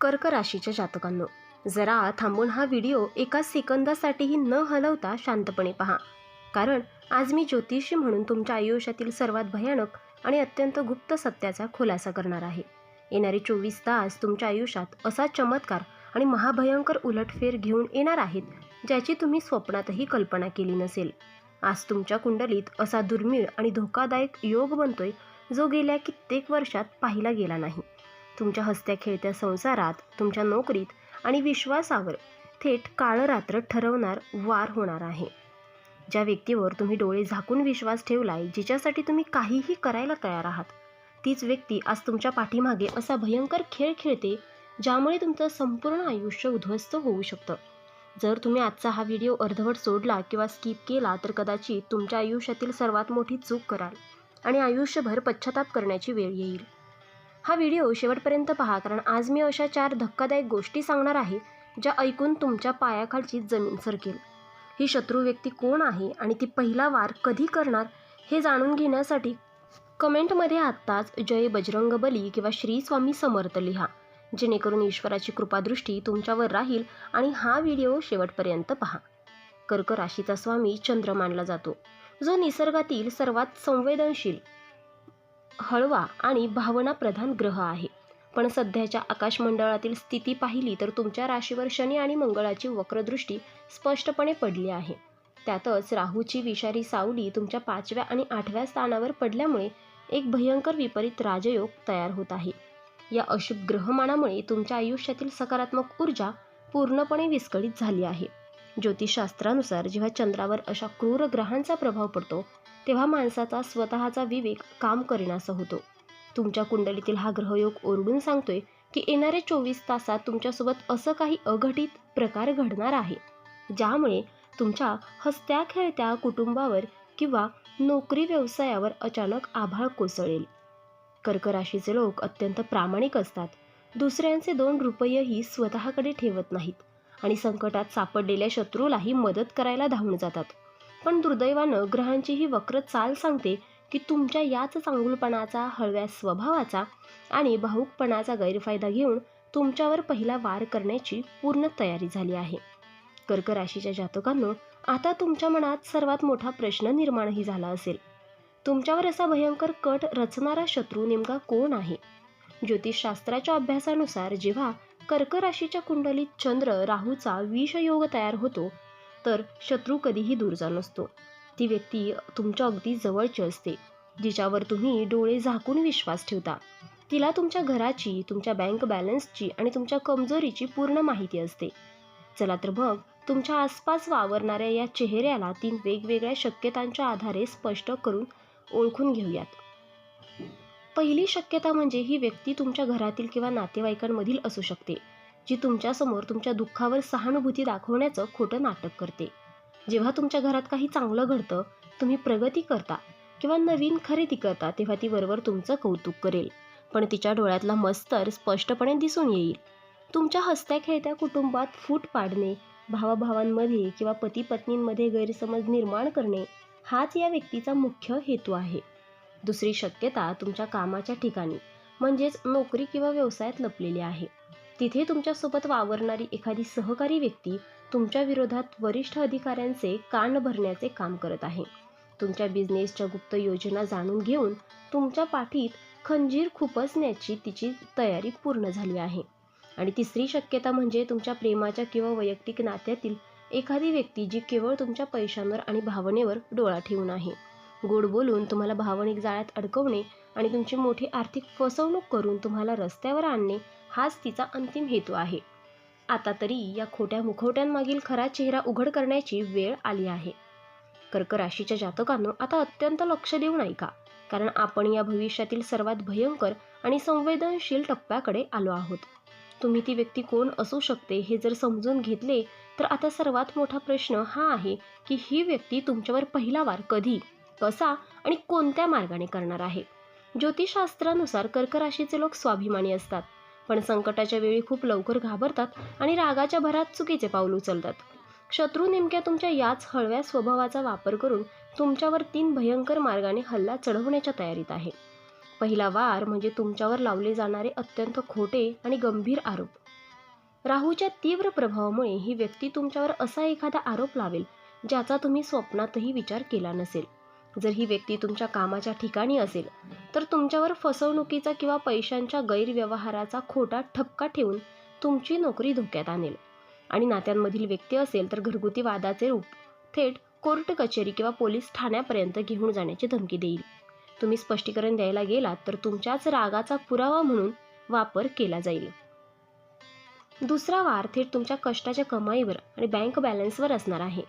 कर्क राशीच्या जातकांनो, जरा थांबून हा व्हिडिओ एका सेकंदासाठीही न हलवता शांतपणे पहा. कारण आज मी ज्योतिषी म्हणून तुमच्या आयुष्यातील सर्वात भयानक आणि अत्यंत गुप्त सत्याचा खुलासा करणार आहे. येणारे 24 तास तुमच्या आयुष्यात असा चमत्कार आणि महाभयंकर उलटफेर घेऊन येणार आहेत, ज्याची तुम्ही स्वप्नातही कल्पना केली नसेल. आज तुमच्या कुंडलीत असा दुर्मिळ आणि धोकादायक योग बनतोय, जो गेल्या कित्येक वर्षात पाहिला गेला नाही. तुमच्या हसत्या खेळत्या संसारात, तुमच्या नोकरीत आणि विश्वासावर थेट काळरात्र ठरवणार वार होणार आहे. ज्या व्यक्तीवर तुम्ही डोळे झाकून विश्वास ठेवलाय, जिच्यासाठी तुम्ही काहीही करायला तयार आहात, तीच व्यक्ती आज तुमच्या पाठीमागे असा भयंकर खेळ खेळते, ज्यामुळे तुमचं संपूर्ण आयुष्य उद्ध्वस्त होऊ शकतं. जर तुम्ही आजचा हा व्हिडिओ अर्धवट सोडला किंवा स्किप केला तर कदाचित तुमच्या आयुष्यातील सर्वात मोठी चूक कराल आणि आयुष्यभर पश्चाताप करण्याची वेळ येईल. हा व्हिडिओ शेवटपर्यंत पहा, कारण आज मी अशा 4 धक्कादायक गोष्टी सांगणार आहे, ज्या ऐकून तुमच्या पायाखालची जमीन सरकेल. ही शत्रू व्यक्ती कोण आहे आणि ती पहिला वार कधी करणार हे जाणून घेण्यासाठी कमेंटमध्ये आत्ताच जय बजरंगबली किंवा श्री स्वामी समर्थ लिहा, जेणेकरून ईश्वराची कृपादृष्टी तुमच्यावर राहील. आणि हा व्हिडिओ शेवटपर्यंत पहा. कर्क राशीचा स्वामी चंद्र मानला जातो, जो निसर्गातील सर्वात संवेदनशील, हळवा आणि भावनाप्रधान ग्रह आहे. पण सध्याच्या आकाशमंडळातील स्थिती पाहिली तर तुमच्या राशीवर शनी आणि मंगळाची वक्रदृष्टी स्पष्टपणे पडली आहे. त्यातच राहूची विषारी सावली तुमच्या 5व्या आणि 8व्या स्थानावर पडल्यामुळे एक भयंकर विपरीत राजयोग तयार होत आहे. या अशुभ ग्रहमानामुळे तुमच्या आयुष्यातील सकारात्मक ऊर्जा पूर्णपणे विस्कळीत झाली आहे. ज्योतिषशास्त्रानुसार जेव्हा चंद्रावर अशा क्रूर ग्रहांचा प्रभाव पडतो, तेव्हा माणसाचा स्वतःचा विवेक काम करेनासा होतो. तुमच्या कुंडलीतील हा ग्रहयोग ओरडून सांगतोय की येणाऱ्या 24 तासात तुमच्यासोबत असं काही अघटित प्रकार घडणार आहे, ज्यामुळे तुमच्या हसत्या खेळत्या कुटुंबावर किंवा नोकरी व्यवसायावर अचानक आभाळ कोसळेल. कर्क राशीचे लोक अत्यंत प्रामाणिक असतात. दुसऱ्यांचे 2 रुपयेही स्वतःकडे ठेवत नाहीत आणि संकटात सापडलेल्या शत्रूलाही मदत करायला धावून जातात. पण दुर्दैवानं ग्रहांची ही वक्र चाल सांगते की तुमच्या याच चांगुलपणाचा, हळव्या स्वभावाचा आणि भावुकपणाचा गैरफायदा घेऊन तुमच्यावर पहिला वार करण्याची पूर्ण तयारी झाली आहे. कर्क राशीच्या जातकांनो, आता तुमच्या मनात सर्वात मोठा प्रश्न निर्माणही झाला असेल. तुमच्यावर असा भयंकर कट रचणारा शत्रू नेमका कोण आहे? ज्योतिषशास्त्राच्या अभ्यासानुसार जेव्हा कर्क राशीच्या कुंडलीत चंद्र राहूचा विषयोग तयार होतो, तर शत्रू कधीही दूरचा नसतो. ती व्यक्ती तुमच्या अगदी जवळची असते, जिच्यावर तुम्ही डोळे झाकून विश्वास ठेवता. तिला तुमच्या घराची, तुमच्या बँक बॅलन्सची आणि तुमच्या कमजोरीची पूर्ण माहिती असते. चला तर मग तुमच्या आसपास वावरणाऱ्या या चेहऱ्याला 3 वेगवेगळ्या शक्यतांच्या आधारे स्पष्ट करून ओळखून घेऊयात. पहिली शक्यता म्हणजे ही व्यक्ती तुमच्या घरातील किंवा नातेवाईकांमधील असू शकते, जी तुमच्यासमोर तुमच्या दुःखावर सहानुभूती दाखवण्याचं खोटं नाटक करते. जेव्हा तुमच्या घरात काही चांगलं घडतं, तुम्ही प्रगती करता किंवा नवीन खरेदी करता, तेव्हा ती बरोबर तुमचं कौतुक करेल, पण तिच्या डोळ्यातला मत्सर स्पष्टपणे दिसून येईल. तुमच्या हसत्या खेळत्या कुटुंबात फूट पाडणे, भावाभावांमध्ये किंवा पती पत्नींमध्ये गैरसमज निर्माण करणे, हाच या व्यक्तीचा मुख्य हेतू आहे. दुसरी शक्यता तुमच्या कामाच्या ठिकाणी म्हणजेच नोकरी किंवा व्यवसायात लपलेली आहे. तिथे तुमच्यासोबत वावरणारी एखादी सहकारी व्यक्ती तुमच्या विरोधात वरिष्ठ अधिकाऱ्यांचे कान भरण्याचे काम करत आहे. तुमच्या बिझनेसच्या गुप्त योजना जाणून घेऊन तुमच्या पाठीत खंजीर खुपसण्याची तिची तयारी पूर्ण झाली आहे. आणि तिसरी शक्यता म्हणजे तुमच्या प्रेमाच्या किंवा वैयक्तिक नात्यातील एखादी व्यक्ती जी केवळ तुमच्या पैशांवर आणि भावनेवर डोळा ठेवून आहे. गोड बोलून तुम्हाला भावनिक जाळ्यात अडकवणे आणि तुमची मोठी आर्थिक फसवणूक करून तुम्हाला रस्त्यावर आणणे, हाच तिचा अंतिम हेतू आहे. आता तरी या खोट्या मुखवट्यांमागील खरा चेहरा उघड करण्याची वेळ आली आहे. कर्क राशीच्या जातकांनो, आता अत्यंत लक्ष देऊन ऐका, कारण आपण या भविष्यातील सर्वात भयंकर आणि संवेदनशील टप्प्याकडे आलो आहोत. तुम्ही ती व्यक्ती कोण असू शकते हे जर समजून घेतले, तर आता सर्वात मोठा प्रश्न हा आहे की ही व्यक्ती तुमच्यावर पहिला वार कधी, कसा आणि कोणत्या मार्गाने करणार आहे. ज्योतिषशास्त्रानुसार कर्क राशीचे लोक स्वाभिमानी असतात, पण संकटाच्या वेळी खूप लवकर घाबरतात आणि रागाच्या भरात चुकीचे पाऊल उचलतात. शत्रू नेमक्या तुमच्या याच हळव्या स्वभावाचा वापर करून तुमच्यावर 3 भयंकर मार्गाने हल्ला चढवण्याच्या तयारीत आहे. पहिला वार म्हणजे तुमच्यावर लावले जाणारे अत्यंत खोटे आणि गंभीर आरोप. राहूच्या तीव्र प्रभावामुळे ही व्यक्ती तुमच्यावर असा एखादा आरोप लावेल ज्याचा तुम्ही स्वप्नातही विचार केला नसेल. जर ही व्यक्ती तुमच्या कामाच्या ठिकाणी असेल तर तुमच्यावर फसवणुकीचा किंवा पैशांच्या गैरव्यवहाराचा खोटा ठपका ठेवून तुमची नोकरी धोक्यात आणेल. आणि नात्यांमधील व्यक्ती असेल तर घरगुती वादाचे रूप थेट कोर्ट कचेरी किंवा पोलीस ठाण्यापर्यंत घेऊन जाण्याची धमकी देईल. तुम्ही स्पष्टीकरण द्यायला गेलात तर तुमच्याच रागाचा पुरावा म्हणून वापर केला जाईल. दुसरा वार थेट तुमच्या कष्टाच्या कमाईवर आणि बँक बॅलन्सवर असणार आहे.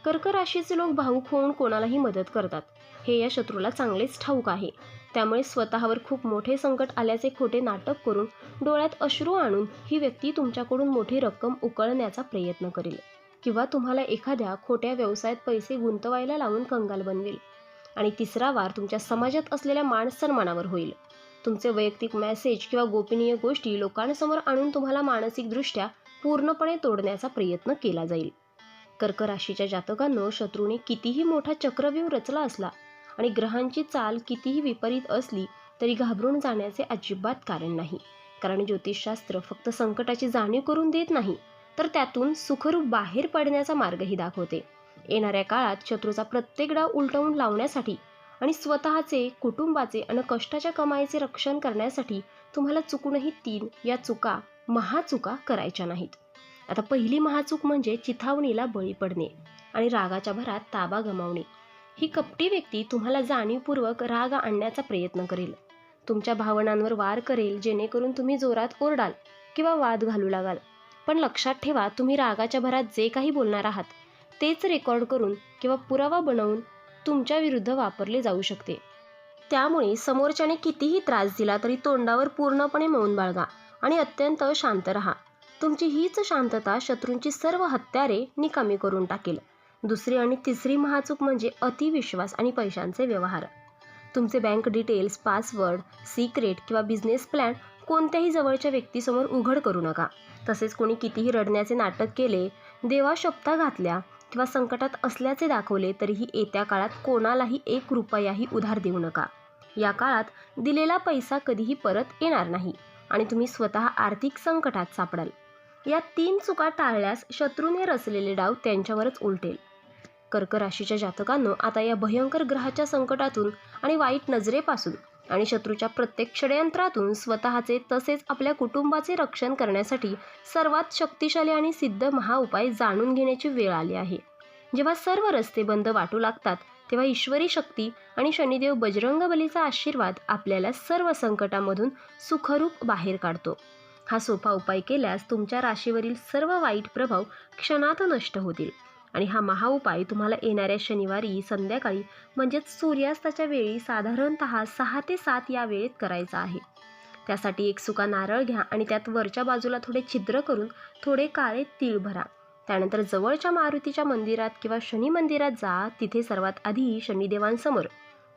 कर्क राशीचे लोक भावूक होऊन कोणालाही मदत करतात हे या शत्रूला चांगलेच ठाऊक आहे. त्यामुळे स्वतःवर खूप मोठे संकट आल्याचे खोटे नाटक करून डोळ्यात अश्रू आणून ही व्यक्ती तुमच्याकडून मोठी रक्कम उकळण्याचा प्रयत्न करेल किंवा तुम्हाला एखाद्या खोट्या व्यवसायात पैसे गुंतवायला लावून कंगाल बनवेल. आणि तिसरा वार तुमच्या समाजात असलेल्या मान सन्मानावर होईल. तुमचे वैयक्तिक मेसेज किंवा गोपनीय गोष्टी लोकांसमोर आणून तुम्हाला मानसिकदृष्ट्या पूर्णपणे तोडण्याचा प्रयत्न केला जाईल. कर्क राशीच्या जातकांनो, शत्रूने कितीही मोठा चक्रव्यूह रचला असला आणि ग्रहांची चाल कितीही विपरीत असली तरी घाबरून जाण्याचे अजिबात कारण नाही. कारण ज्योतिषशास्त्र फक्त संकटाची जाणीव करून देत नाही तर त्यातून सुखरूप बाहेर पडण्याचा मार्गही दाखवते. येणाऱ्या काळात शत्रूचा प्रत्येक डाव उलटवून लावण्यासाठी आणि स्वतःचे, कुटुंबाचे आणि कष्टाच्या कमाईचे रक्षण करण्यासाठी तुम्हाला चुकूनही 3 या चुका, महाचुका करायच्या नाहीत. आता पहिली महाचूक म्हणजे चिथावणीला बळी पडणे आणि रागाच्या भरात ताबा गमावणे. ही कपटी व्यक्ती तुम्हाला जाणीवपूर्वक राग आणण्याचा प्रयत्न करेल. तुमच्या भावनांवर वार करेल जेणेकरून तुम्ही जोरात ओरडाल किंवा वाद घालू लागाल. पण लक्षात ठेवा, तुम्ही रागाच्या भरात जे काही बोलणार आहात तेच रेकॉर्ड करून किंवा पुरावा बनवून तुमच्या विरुद्ध वापरले जाऊ शकते. त्यामुळे समोरच्याने कितीही त्रास दिला तरी तोंडावर पूर्णपणे मौन बाळगा आणि अत्यंत शांत राहा. तुमची हीच शांतता शत्रूंची सर्व हत्यारे निकामी करून टाकेल. दुसरी आणि तिसरी महाचूक म्हणजे अतिविश्वास आणि पैशांचे व्यवहार. तुमचे बँक डिटेल्स, पासवर्ड, सिक्रेट किंवा बिझनेस प्लॅन कोणत्याही जवळच्या व्यक्तीसमोर उघड करू नका. तसेच कोणी कितीही रडण्याचे नाटक केले, देवाशपथा घातल्या किंवा संकटात असल्याचे दाखवले तरीही येत्या काळात कोणालाही 1 रुपयाही उधार देऊ नका. या काळात दिलेला पैसा कधीही परत येणार नाही आणि तुम्ही स्वतः आर्थिक संकटात सापडाल. या 3 चुका टाळल्यास शत्रूने रचलेले डाव त्यांच्यावरच उलटेल. कर्क राशीच्या जातकांनो, आता या भयंकर ग्रहाच्या संकटातून आणि वाईट नजरेपासून आणि शत्रूच्या प्रत्येक षडयंत्रातून स्वतःचे तसेच आपल्या कुटुंबाचे रक्षण करण्यासाठी सर्वात शक्तिशाली आणि सिद्ध महाउपाय जाणून घेण्याची वेळ आली आहे. जेव्हा सर्व रस्ते बंद वाटू लागतात तेव्हा ईश्वरी शक्ती आणि शनिदेव बजरंगबलीचा आशीर्वाद आपल्याला सर्व संकटामधून सुखरूप बाहेर काढतो. हा सोपा उपाय केल्यास तुमच्या राशीवरील सर्व वाईट प्रभाव क्षणात नष्ट होतील आणि हा महाउपाय तुम्हाला येणाऱ्या शनिवारी संध्याकाळी म्हणजेच सूर्यास्ताच्या वेळी साधारणतः 6 ते 7 या वेळेत करायचा आहे. त्यासाठी एक सुका नारळ घ्या आणि त्यात वरच्या बाजूला थोडे छिद्र करून थोडे काळे तीळ भरा. त्यानंतर जवळच्या मारुतीच्या मंदिरात किंवा शनी मंदिरात जा. तिथे सर्वात आधी शनिदेवांसमोर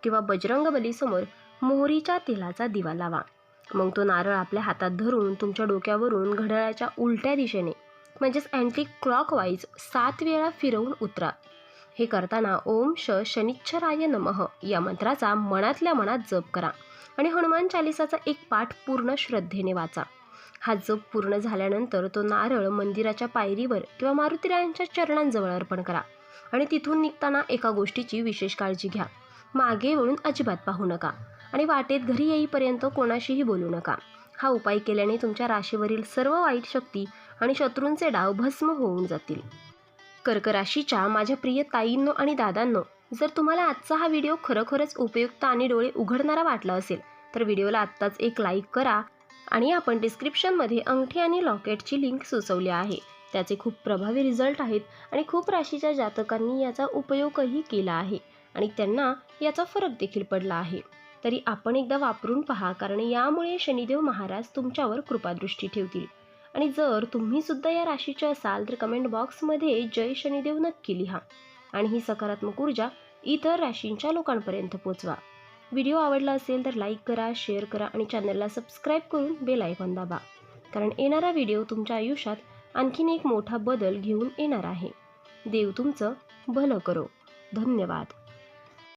किंवा बजरंगबलीसमोर मोहरीच्या तेलाचा दिवा लावा. मग तो नारळ आपल्या हातात धरून तुमच्या डोक्यावरून घड्याळाच्या उलट्या दिशेने म्हणजेच अँटी क्लॉकवाईज 7 वेळा फिरवून उतरा. हे करताना ओम शनिच्छराय नमः या मंत्राचा मनातल्या मनात जप करा आणि हनुमान चालिसाचा एक पाठ पूर्ण श्रद्धेने वाचा. हा जप पूर्ण झाल्यानंतर तो नारळ मंदिराच्या पायरीवर किंवा मारुतीरायांच्या चरणांजवळ अर्पण करा आणि तिथून निघताना एका गोष्टीची विशेष काळजी घ्या. मागे वळून अजिबात पाहू नका आणि वाटेत घरी येईपर्यंत कोणाशीही बोलू नका. हा उपाय केल्याने तुमच्या राशीवरील सर्व वाईट शक्ती आणि शत्रूंचे डाव भस्म होऊन जातील. कर्क राशीच्या माझ्या प्रिय ताईंनो आणि दादांनो, जर तुम्हाला आजचा हा व्हिडिओ खरोखरच उपयुक्त आणि डोळे उघडणारा वाटला असेल तर व्हिडिओला आत्ताच एक लाईक करा आणि आपण डिस्क्रिप्शनमध्ये अंगठी आणि लॉकेटची लिंक सुचवली आहे. त्याचे खूप प्रभावी रिझल्ट आहेत आणि खूप राशीच्या जातकांनी याचा उपयोगही केला आहे आणि त्यांना याचा फरक देखील पडला आहे. तरी आपण एकदा वापरून पहा, कारण यामुळे शनिदेव महाराज तुमच्यावर कृपादृष्टी ठेवतील. आणि जर तुम्ही सुद्धा या राशीचे असाल तर कमेंट बॉक्समध्ये जय शनिदेव नक्की लिहा आणि ही सकारात्मक ऊर्जा इतर राशींच्या लोकांपर्यंत पोचवा. व्हिडिओ आवडला असेल तर लाईक करा, शेअर करा आणि चॅनलला सबस्क्राईब करून बेल आयकॉन दाबा, कारण येणारा व्हिडिओ तुमच्या आयुष्यात आणखीन एक मोठा बदल घेऊन येणार आहे. देव तुमचं भलं करो. धन्यवाद.